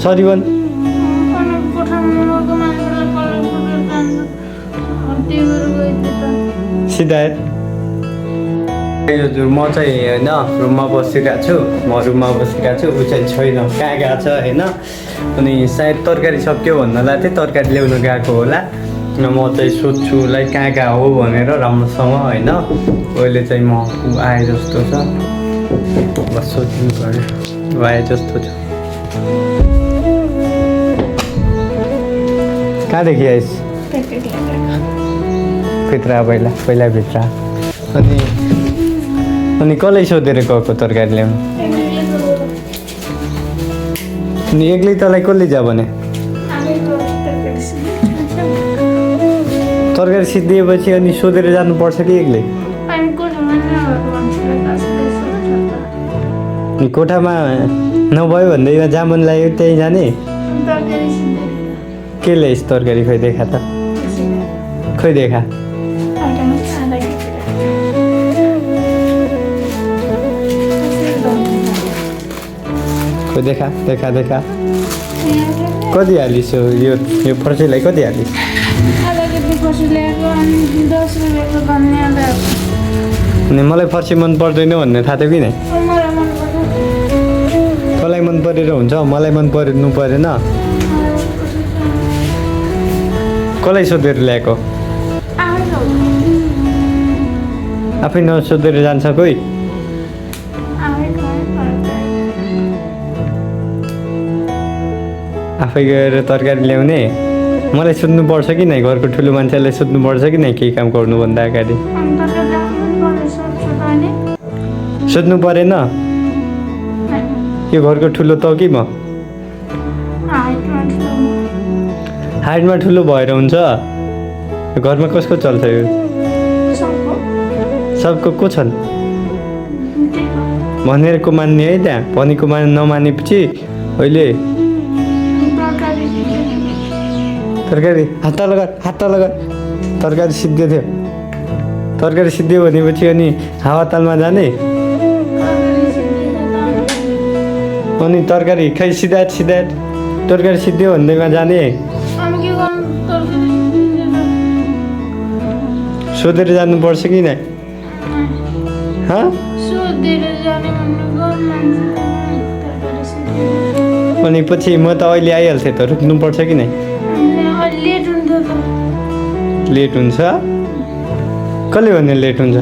Sorry भन्। सिद्धार्थ हजुर म चाहिँ होइन रुममा बसिरहेको छु, म रुममा बसिरहेको छु, ऊ चाहिँ छैन, कहाँ गएको छ होइन। अनि सायद तरकारी सक्यो भन्नलाई चाहिँ तरकारी ल्याउनु गएको होला। म चाहिँ सोध्छु उसलाई कहाँ कहाँ हो भनेर राम्रोसँग होइन। अहिले चाहिँ म ऊ आए जस्तो छ, बस सोध्नु पऱ्यो, ऊ आए जस्तो छ। कहाँदेखि आइस? भित्र पहिला भित्र। अनि कसलाई सोधेर गएको तरकारी ल्याउनु? अनि एक्लै तँलाई कसले जा भने? तरकारी सिद्धिएपछि अनि सोधेर जानुपर्छ कि एक्लै? अनि कोठामा नभयो भन्दैमा जहाँ मन लाग्यो त्यहीँ जाने? के ल्याइस् तरकारी? खोइ देखा त, खोइ देखा। खोइ देखा देखा देखा। कति हालिस् यो फर्सीलाई कति हालिस्? अनि मलाई फर्सी मन पर्दैन भन्ने थाहा थियो कि नै? तँलाई मन परेर हुन्छ, मलाई मन पर्नु परेन। कसलाई सोधेर ल्याएको? आफै नसोधेर जान्छ कोही? आफै गएर तरकारी ल्याउने? मलाई सोध्नुपर्छ कि नै? घरको ठुलो मान्छेलाई सोध्नुपर्छ कि नै केही काम गर्नुभन्दा अगाडि? सोध्नु परेन? यो घरको ठुलो त कि म? हाइटमा ठुलो भएर हुन्छ? घरमा कसको चल्छ यो? सबको को छन् भनेरको मान्ने है, त्यहाँ भनेको नमानेपछि अहिले तरकारी हात लगा तरकारी सिद्धियो थियो। तरकारी सिद्धियो भनेपछि अनि हावातालमा जाने? अनि तरकारी खै सिद्धार्थ तरकारी सिद्धियो भन्दैमा जाने? सोधेर जानुपर्छ कि नै? अनि पछि म त अहिले आइहाल्थेँ त, रुक्नुपर्छ कि नै? लेट हुन्छ? कसले भन्यो लेट हुन्छ?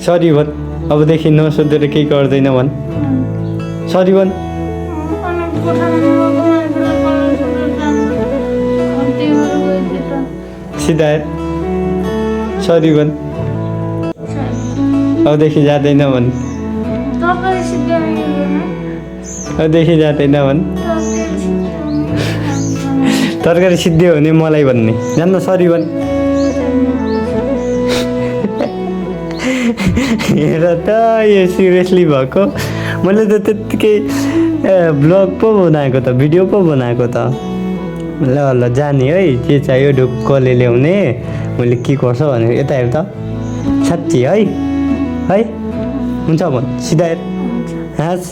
सरी भन्, अबदेखि नसोधेर केही गर्दैन भन्। सरी भन्। सिद्धार्थ सरी भन्, अबदेखि जाँदैन भन्। अबदेखि जाँदैन भन्। तरकारी सिद्धियो भने मलाई भन्ने, जान्न सरी भन्। हेर त यो सिरियसली भएको। मैले त त्यत्तिकै ब्लग पो बनाएको त, भिडियो पो बनाएको त। ल ल जाने है, के चाहियो ढुक्कले ल्याउने, मैले के गर्छ भनेर। यता हेर त, साँच्ची है है हुन्छ भन् सिधा हेर। हाँस